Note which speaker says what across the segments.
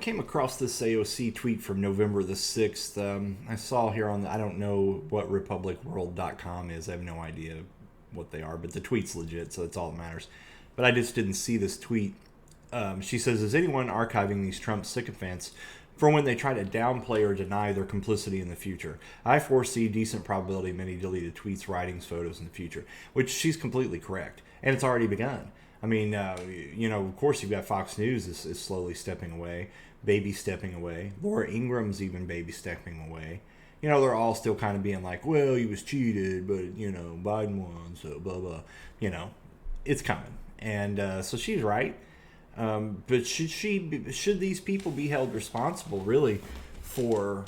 Speaker 1: came across this AOC tweet from November the 6th. I saw here on I don't know what republicworld.com is. I have no idea what they are, but the tweet's legit, so that's all that matters. But I just didn't see this tweet. She says, is anyone archiving these Trump sycophants for when they try to downplay or deny their complicity in the future? I foresee decent probability of many deleted tweets, writings, photos in the future, which she's completely correct. And it's already begun. I mean, of course you've got Fox News is slowly stepping away, baby stepping away. Laura Ingram's even baby stepping away. They're all still kind of being like, well, he was cheated, but, Biden won, so blah, blah. It's coming. And so she's right. But should these people be held responsible, really, for,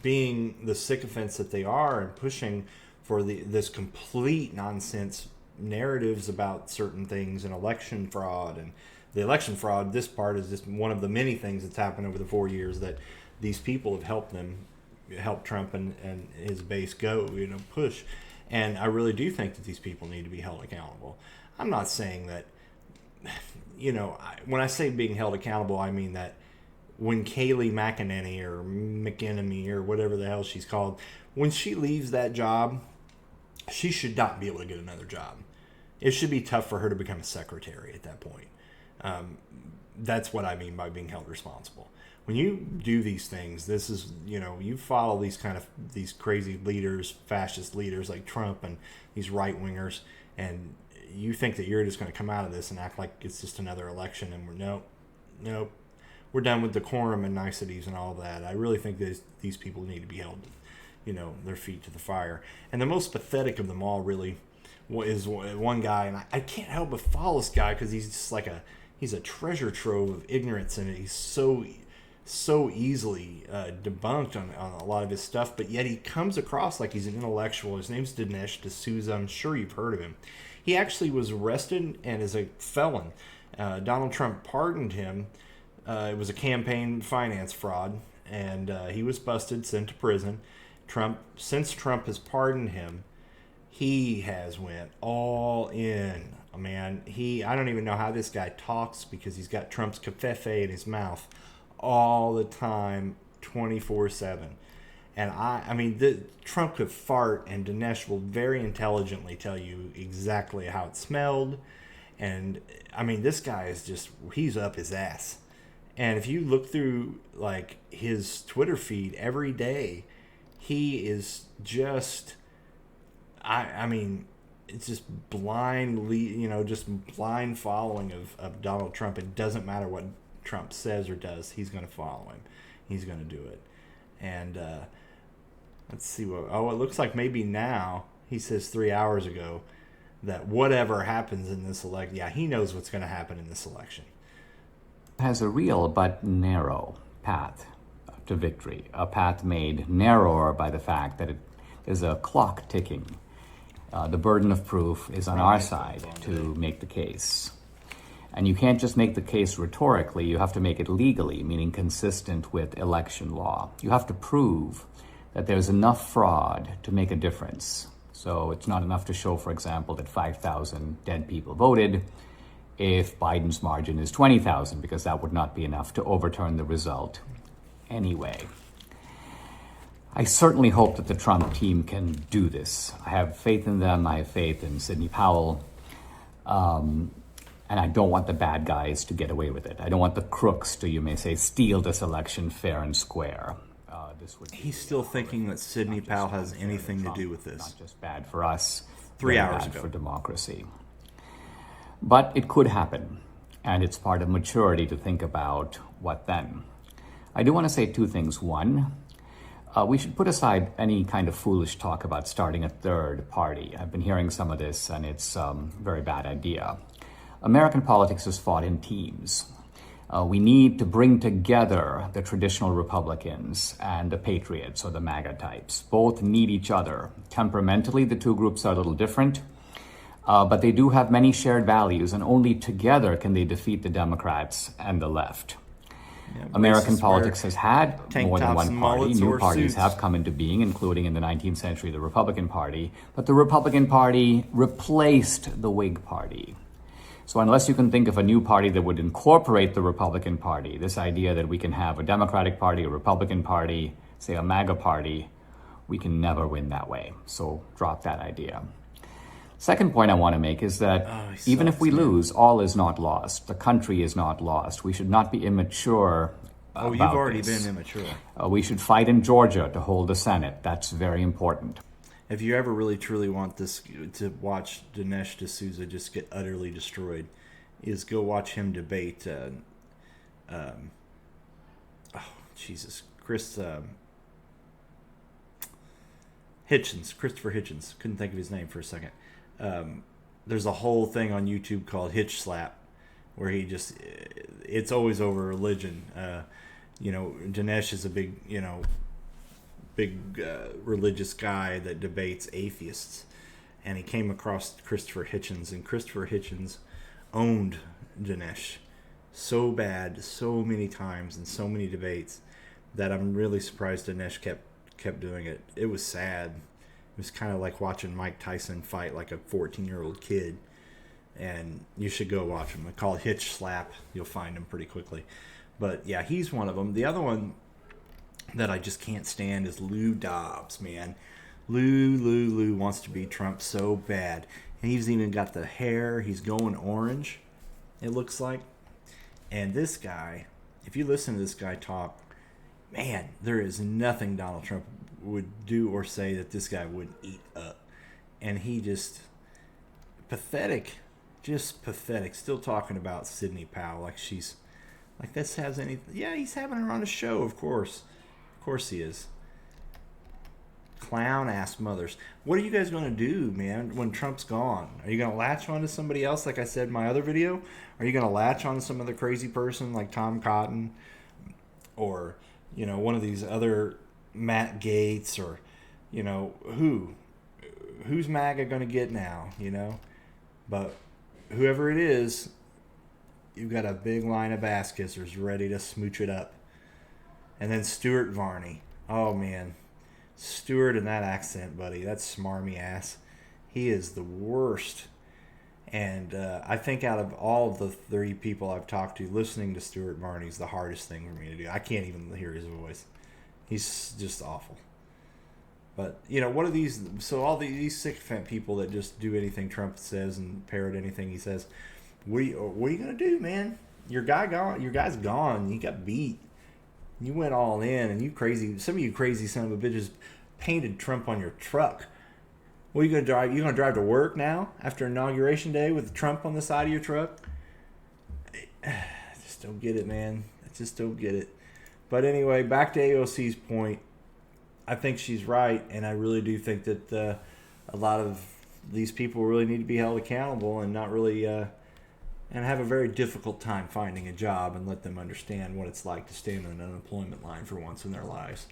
Speaker 1: being the sycophants that they are and pushing for this complete nonsense narratives about certain things and election fraud? And the election fraud, this part is just one of the many things that's happened over the 4 years that these people have helped Trump and his base go, push. And I really do think that these people need to be held accountable. I'm not saying that, when I say being held accountable, I mean that when Kayleigh McEnany or McEnemy or whatever the hell she's called, when she leaves that job, she should not be able to get another job. It should be tough for her to become a secretary at that point. That's what I mean by being held responsible. When you do these things, this is, you follow these crazy leaders, fascist leaders like Trump and these right-wingers, and you think that you're just going to come out of this and act like it's just another election, and nope, we're done with decorum and niceties and all that. I really think that these people need to be held, their feet to the fire. And the most pathetic of them all really is one guy, and I can't help but follow this guy because he's just like he's a treasure trove of ignorance, and he's so easily debunked on a lot of his stuff, but yet he comes across like he's an intellectual. His name's Dinesh D'Souza. I'm sure you've heard of him. He actually was arrested and is a felon. Donald Trump pardoned him. It was a campaign finance fraud, and he was busted, sent to prison. Since Trump has pardoned him, he has went all in. Man, I don't even know how this guy talks because he's got Trump's covfefe in his mouth all the time, 24/7. And Trump could fart, and Dinesh will very intelligently tell you exactly how it smelled. And this guy is he's up his ass. And if you look through his Twitter feed every day, he is just, it's just blindly, just blind following of Donald Trump. It doesn't matter what Trump says or does, he's going to follow him. He's going to do it. And let's see it looks like maybe now, he says 3 hours ago, that whatever happens in this election, he knows what's going to happen in this election.
Speaker 2: Has a real but narrow path to victory, a path made narrower by the fact that it is a clock ticking. The burden of proof is on our side to make the case. And you can't just make the case rhetorically, you have to make it legally, meaning consistent with election law. You have to prove that there's enough fraud to make a difference. So it's not enough to show, for example, that 5,000 dead people voted if Biden's margin is 20,000, because that would not be enough to overturn the result anyway. I certainly hope that the Trump team can do this. I have faith in them. I have faith in Sidney Powell. And I don't want the bad guys to get away with it. I don't want the crooks to, you may say, steal this election fair and square.
Speaker 1: He's still thinking that Sidney Powell has anything to do with this.
Speaker 2: Not just bad for us,
Speaker 1: 3 hours
Speaker 2: bad
Speaker 1: ago.
Speaker 2: For democracy. But it could happen, and it's part of maturity to think about what then. I do want to say two things. One, we should put aside any kind of foolish talk about starting a third party. I've been hearing some of this, and it's a very bad idea. American politics is fought in teams. We need to bring together the traditional Republicans and the patriots, or the MAGA types. Both need each other. Temperamentally, the two groups are a little different, but they do have many shared values, and only together can they defeat the Democrats and the left. Yeah, American politics has had more than one party. New parties have come into being, including in the 19th century, the Republican Party. But the Republican Party replaced the Whig Party. So unless you can think of a new party that would incorporate the Republican Party, this idea that we can have a Democratic Party, a Republican Party, say a MAGA party, we can never win that way. So drop that idea. Second point I want to make is that even if we lose, all is not lost. The country is not lost. We should not be immature.
Speaker 1: You've already been immature.
Speaker 2: We should fight in Georgia to hold the Senate. That's very important.
Speaker 1: If you ever really truly want this to watch Dinesh D'Souza just get utterly destroyed, is go watch him debate. Christopher Hitchens. Couldn't think of his name for a second. There's a whole thing on YouTube called Hitch Slap, where it's always over religion. Dinesh is a big religious guy that debates atheists, and he came across Christopher Hitchens, and Christopher Hitchens owned Dinesh so bad, so many times, in so many debates, that I'm really surprised Dinesh kept doing it. It was sad. It was kind of like watching Mike Tyson fight like a 14-year-old kid, and you should go watch him. I call it Hitch Slap. You'll find him pretty quickly. But yeah, he's one of them. The other one that I just can't stand is Lou Dobbs, man. Lou wants to be Trump so bad. And he's even got the hair. He's going orange, it looks like. And this guy, if you listen to this guy talk, man, there is nothing Donald Trump would do or say that this guy wouldn't eat up. And he just pathetic. Still talking about Sidney Powell like this has anything. Yeah, he's having her on a show, of course. Of course he is. Clown ass mothers. What are you guys going to do, man, when Trump's gone? Are you going to latch on to somebody else, like I said in my other video? Are you going to latch on to some other crazy person like Tom Cotton? Or, one of these other Matt Gaetz? Or, who's MAGA going to get now, But whoever it is, you've got a big line of ass kissers ready to smooch it up. And then Stuart Varney. Oh, man. Stuart and that accent, buddy. That smarmy ass. He is the worst. And I think out of all of the 3 people I've talked to, listening to Stuart Varney is the hardest thing for me to do. I can't even hear his voice. He's just awful. But, what are these... So all these sycophant people that just do anything Trump says and parrot anything he says, what are you going to do, man? Your guy's gone. You got beat. You went all in, and some of you crazy son of a bitches painted Trump on your truck. What are you going to drive? You going to drive to work now after Inauguration Day with Trump on the side of your truck? I just don't get it, man. I just don't get it. But anyway, back to AOC's point. I think she's right, and I really do think that a lot of these people really need to be held accountable and not really... and have a very difficult time finding a job, and let them understand what it's like to stand on an unemployment line for once in their lives.